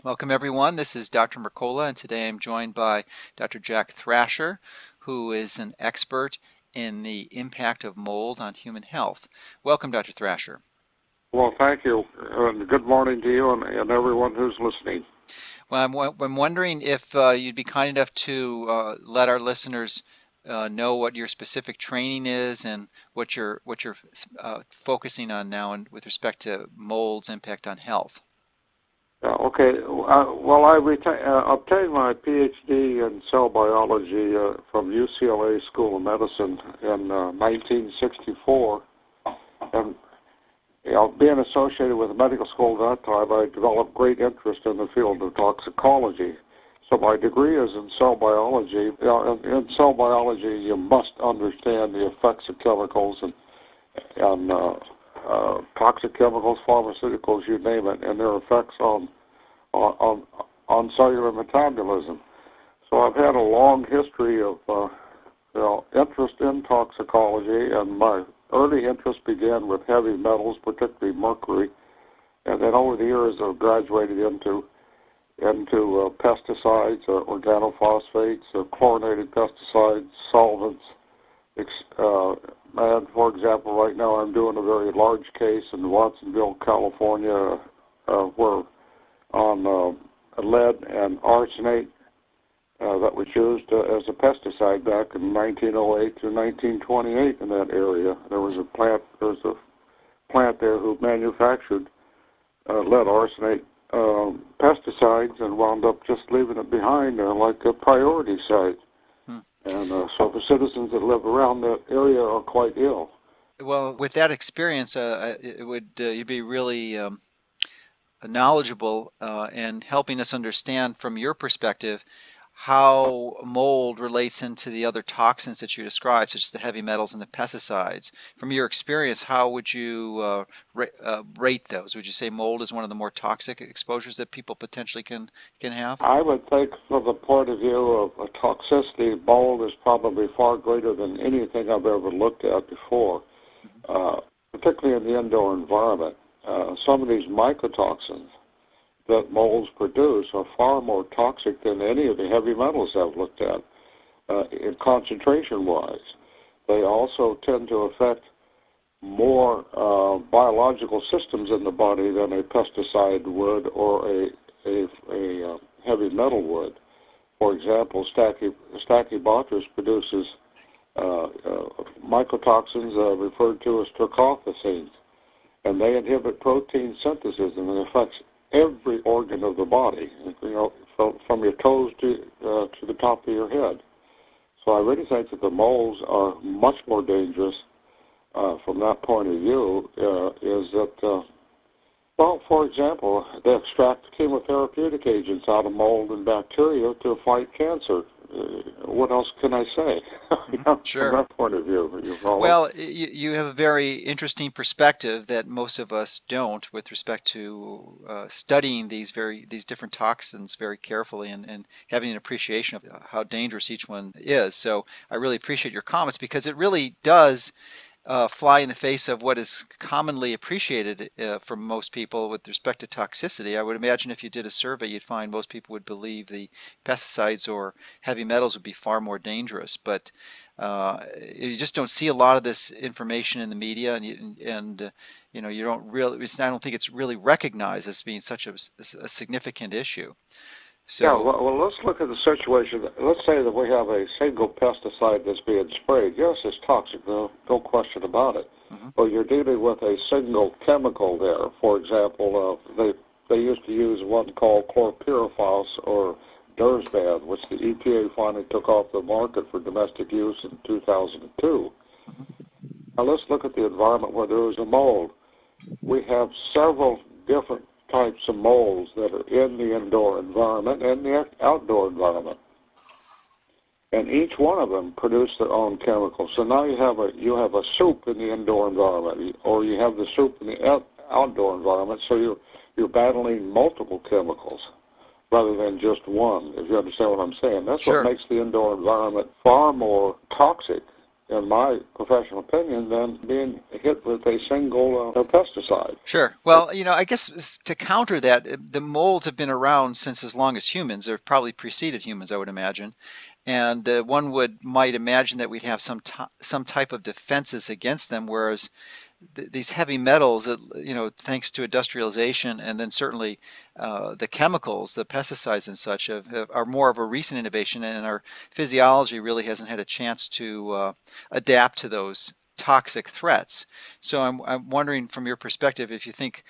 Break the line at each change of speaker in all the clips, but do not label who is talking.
Welcome everyone. This is Dr. Mercola, and today I'm joined by Dr. Jack Thrasher, who is an expert in the impact of mold on human health. Welcome, Dr. Thrasher.
Well, thank you, and good morning to you and everyone who's listening.
Well, I'm wondering if you'd be kind enough to let our listeners know what your specific training is and what you're focusing on now and with respect to mold's impact on health.
Okay, well, I obtained my PhD in cell biology from UCLA School of Medicine in 1964, and being associated with the medical school at that time, I developed great interest in the field of toxicology. So my degree is in cell biology. In cell biology, you must understand the effects of chemicals and toxic chemicals, pharmaceuticals, you name it, and their effects on cellular metabolism. So I've had a long history of interest in toxicology, and my early interest began with heavy metals, particularly mercury, and then over the years I've graduated into pesticides, organophosphates, chlorinated pesticides, solvents. And for example, right now I'm doing a very large case in Watsonville, California, where on lead and arsenate that was used as a pesticide back in 1908 to 1928 in that area. There was a plant there who manufactured lead arsenate pesticides and wound up just leaving it behind like a priority site. And so the citizens that live around that area are quite ill.
Well, with that experience, you'd be really knowledgeable and helping us understand from your perspective how mold relates into the other toxins that you described, such as the heavy metals and the pesticides. From your experience, how would you rate those? Would you say mold is one of the more toxic exposures that people potentially can have?
I would think from the point of view of toxicity, mold is probably far greater than anything I've ever looked at before, particularly in the indoor environment. Some of these mycotoxins that molds produce are far more toxic than any of the heavy metals I've looked at, in concentration-wise. They also tend to affect more biological systems in the body than a pesticide would or a heavy metal would. For example, Stachybotrys produces mycotoxins referred to as trichothecenes, and they inhibit protein synthesis, and it affects every organ of the body, from your toes to the top of your head. So I really think that the molds are much more dangerous from that point of view. Is that well, for example, they extract chemotherapeutic agents out of mold and bacteria to fight cancer. What else can I say?
Sure.
From that point of view,
Well, you have a very interesting perspective that most of us don't with respect to studying these different toxins very carefully and having an appreciation of how dangerous each one is. So I really appreciate your comments because it really does fly in the face of what is commonly appreciated from most people with respect to toxicity. I would imagine if you did a survey, you'd find most people would believe the pesticides or heavy metals would be far more dangerous. But you just don't see a lot of this information in the media, and you don't really. I don't think it's really recognized as being such a significant issue.
Yeah,
So
well, let's look at the situation. Let's say that we have a single pesticide that's being sprayed. Yes, it's toxic, no question about it. But you're dealing with a single chemical there. For example, they used to use one called chlorpyrifos or Dursban, which the EPA finally took off the market for domestic use in 2002. Now let's look at the environment where there is a mold. We have several different types of molds that are in the indoor environment and the outdoor environment, and each one of them produce their own chemicals. So now you have a soup in the indoor environment, or you have the soup in the outdoor environment. So you're battling multiple chemicals rather than just one. If you understand what I'm saying, that's
sure.
What makes the indoor environment far more toxic in my professional opinion, than being hit with a single pesticide.
Sure. Well, I guess to counter that, the molds have been around since as long as humans. They've probably preceded humans, I would imagine. And one might imagine that we'd have some type of defenses against them, whereas these heavy metals, thanks to industrialization and then certainly the chemicals, the pesticides and such, are more of a recent innovation, and our physiology really hasn't had a chance to adapt to those toxic threats. So I'm wondering from your perspective if you think,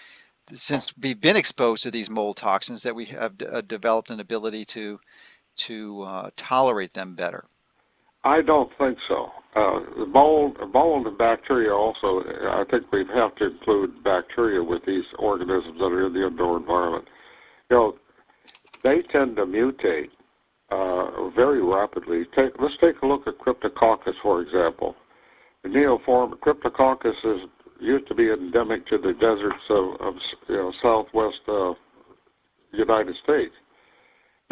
since we've been exposed to these mold toxins, that we have developed an ability to tolerate them better.
I don't think so. The mold and bacteria also, I think we have to include bacteria with these organisms that are in the indoor environment. They tend to mutate very rapidly. Let's take a look at Cryptococcus, for example. The neoform Cryptococcus used to be endemic to the deserts of southwest United States.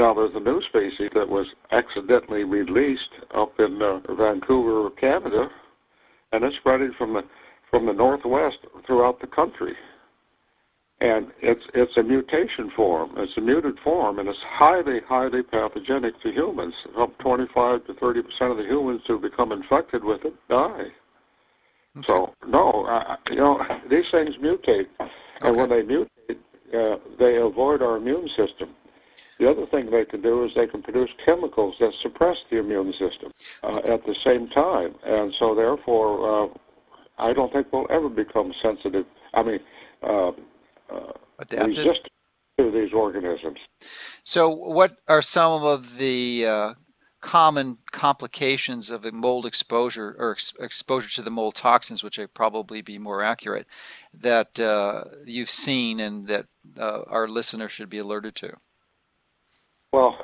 Now, there's a new species that was accidentally released up in Vancouver, Canada, and it's spreading from the northwest throughout the country. And it's a mutation form. It's a muted form, and it's highly, highly pathogenic to humans. Up 25 to 30% of the humans who become infected with it die. Okay. So, no, these things mutate, and when they mutate, they avoid our immune system. The other thing they can do is they can produce chemicals that suppress the immune system at the same time. And so, therefore, I don't think we'll ever become sensitive, resistant to these organisms.
So what are some of the common complications of a mold exposure or exposure to the mold toxins, which would probably be more accurate, that you've seen and that our listeners should be alerted to?
Well,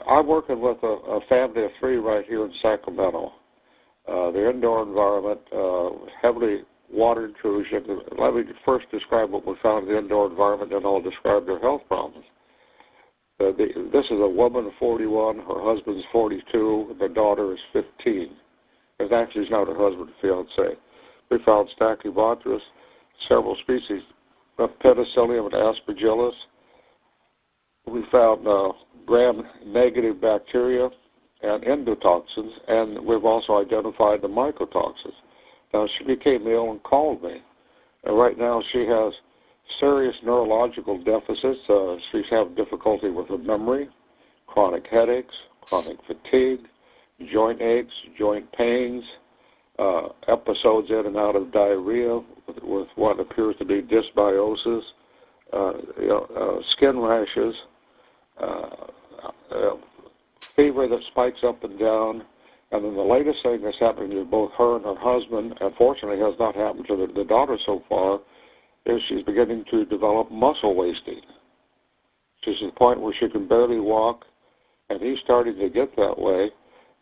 I'm working with a family of 3 right here in Sacramento. The indoor environment, heavily water intrusion. Let me first describe what we found in the indoor environment, and I'll describe their health problems. This is a woman of 41, her husband's 42, and their daughter is 15. And actually, she's not her husband, fiance. We found Stachybotrys, several species of Penicillium and Aspergillus. We found gram-negative bacteria and endotoxins, and we've also identified the mycotoxins. Now, she became ill and called me. And right now, she has serious neurological deficits. She's having difficulty with her memory, chronic headaches, chronic fatigue, joint aches, joint pains, episodes in and out of diarrhea with what appears to be dysbiosis, skin rashes, fever that spikes up and down. And then the latest thing that's happening to both her and her husband, and fortunately has not happened to the daughter so far, is she's beginning to develop muscle wasting. She's at the point where she can barely walk, and he's starting to get that way,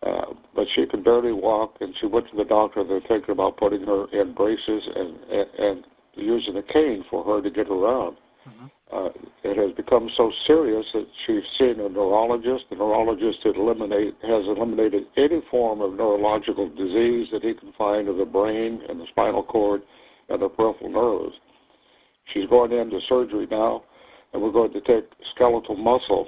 but she can barely walk, and she went to the doctor. They're thinking about putting her in braces and using a cane for her to get around. Mm-hmm. It has become so serious that she's seen a neurologist. The neurologist has eliminated any form of neurological disease that he can find of the brain and the spinal cord and the peripheral nerves. She's going into surgery now, and we're going to take skeletal muscle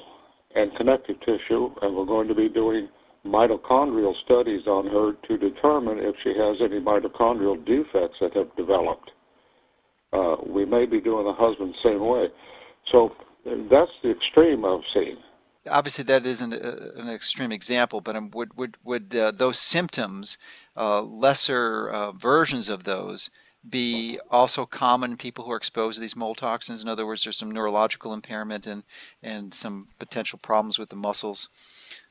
and connective tissue, and we're going to be doing mitochondrial studies on her to determine if she has any mitochondrial defects that have developed. We may be doing the husband the same way. So that's the extreme I've seen.
Obviously, that isn't an extreme example, but would those symptoms, lesser versions of those, be also common in people who are exposed to these mold toxins? In other words, there's some neurological impairment and some potential problems with the muscles.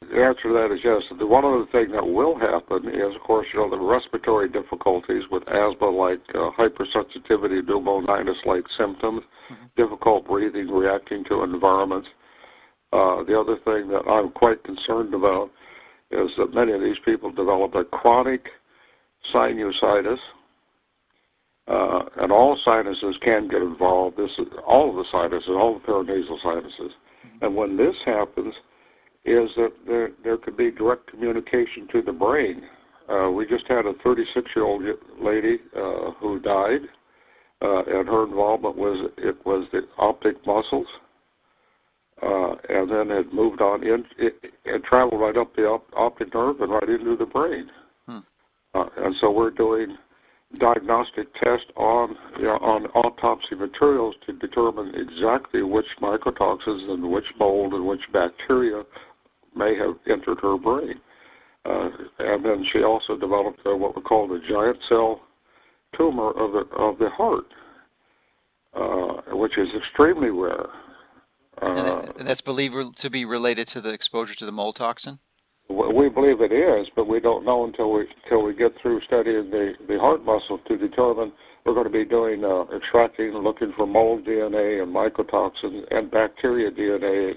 The answer to that is yes. One other thing that will happen is, of course, the respiratory difficulties with asthma-like hypersensitivity, pneumonitis-like symptoms, mm-hmm. difficult breathing, reacting to environments. The other thing that I'm quite concerned about is that many of these people develop a chronic sinusitis, and all sinuses can get involved. This is all of the sinuses, all the paranasal sinuses. Mm-hmm. And when this happens, is that there could be direct communication to the brain. We just had a 36-year-old lady who died, and her involvement was the optic muscles, and then it moved on in. It traveled right up the optic nerve and right into the brain. And so we're doing diagnostic tests on autopsy materials to determine exactly which mycotoxins and which mold and which bacteria may have entered her brain. And then she also developed what we call the giant cell tumor of the heart, which is extremely rare.
And that's believed to be related to the exposure to the mold toxin?
We believe it is, but we don't know until we get through studying the heart muscle to determine. We're going to be doing extracting and looking for mold DNA and mycotoxins and bacteria DNA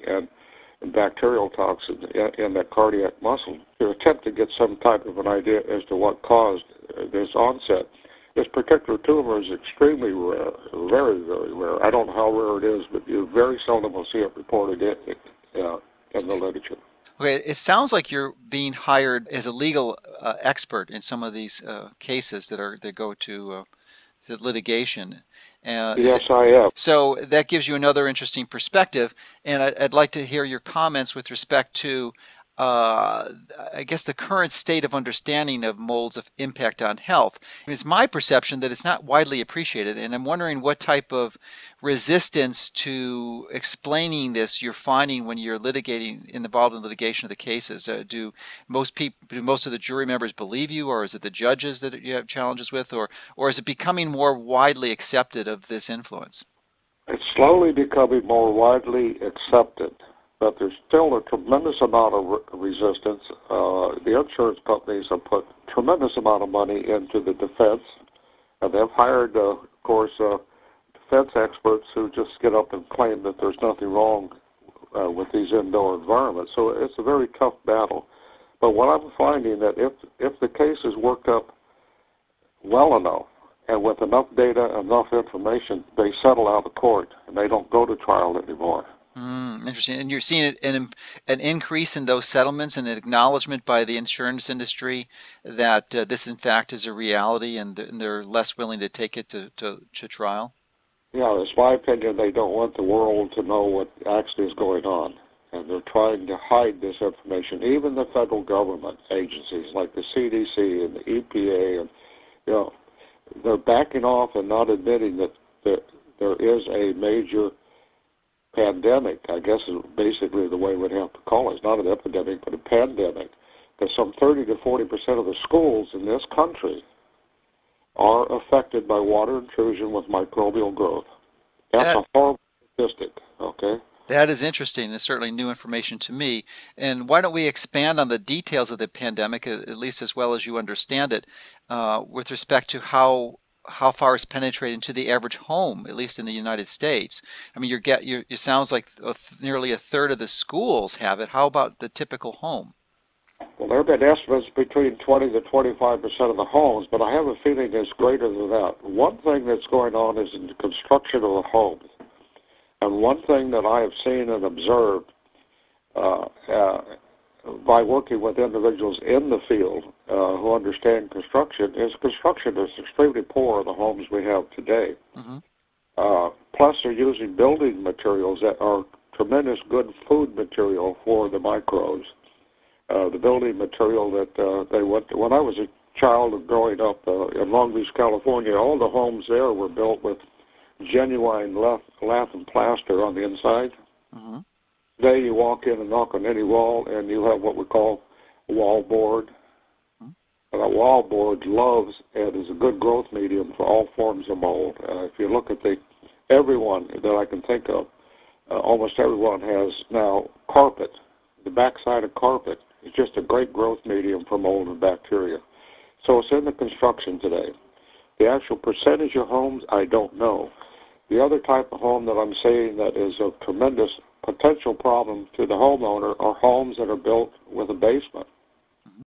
and bacterial toxins in that cardiac muscle to attempt to get some type of an idea as to what caused this onset. This particular tumor is extremely rare, very, very rare. I don't know how rare it is, but you very seldom will see it reported in the literature.
Okay, it sounds like you're being hired as a legal expert in some of these cases that go to litigation.
Yes, I am.
So that gives you another interesting perspective, and I'd like to hear your comments with respect to, I guess, the current state of understanding of mold's impact on health. It's my perception that it's not widely appreciated, and I'm wondering what type of resistance to explaining this you're finding when you're involved in litigation of the cases. Do most of the jury members believe you, or is it the judges that you have challenges with, or is it becoming more widely accepted of this influence?
It's slowly becoming more widely accepted, but there's still a tremendous amount of resistance. The insurance companies have put a tremendous amount of money into the defense, and they've hired, of course, defense experts who just get up and claim that there's nothing wrong with these indoor environments. So it's a very tough battle. But what I'm finding that if the case is worked up well enough and with enough data, enough information, they settle out of court and they don't go to trial anymore.
Interesting. And you're seeing an increase in those settlements and an acknowledgement by the insurance industry that this, in fact, is a reality, and they're less willing to take it to trial?
Yeah, it's my opinion they don't want the world to know what actually is going on, and they're trying to hide this information. Even the federal government agencies like the CDC and the EPA, and they're backing off and not admitting that there is a major pandemic, I guess is basically the way we'd have to call it. It's not an epidemic, but a pandemic, because some 30 to 40% of the schools in this country are affected by water intrusion with microbial growth. That's a horrible statistic, okay?
That is interesting. It's certainly new information to me. And why don't we expand on the details of the pandemic, at least as well as you understand it, with respect to how far it's penetrated into the average home, at least in the United States. I mean, it sounds like nearly a third of the schools have it. How about the typical home?
Well, there have been estimates between 20 to 25% of the homes, but I have a feeling it's greater than that. One thing that's going on is in the construction of the homes. And one thing that I have seen and observed by working with individuals in the field who understand construction is extremely poor in the homes we have today. Mm-hmm. Plus, they're using building materials that are tremendous good food material for the microbes. The building material that they went to, when I was a child growing up in Long Beach, California, all the homes there were built with genuine lath and plaster on the inside. Mm-hmm. Today you walk in and knock on any wall and you have what we call a wall board. Mm-hmm. And a wall board loves and is a good growth medium for all forms of mold. If you look at everyone that I can think of, almost everyone has now carpet. The backside of carpet is just a great growth medium for mold and bacteria. So it's in the construction today. The actual percentage of homes, I don't know. The other type of home that I'm saying that is a tremendous potential problem to the homeowner are homes that are built with a basement.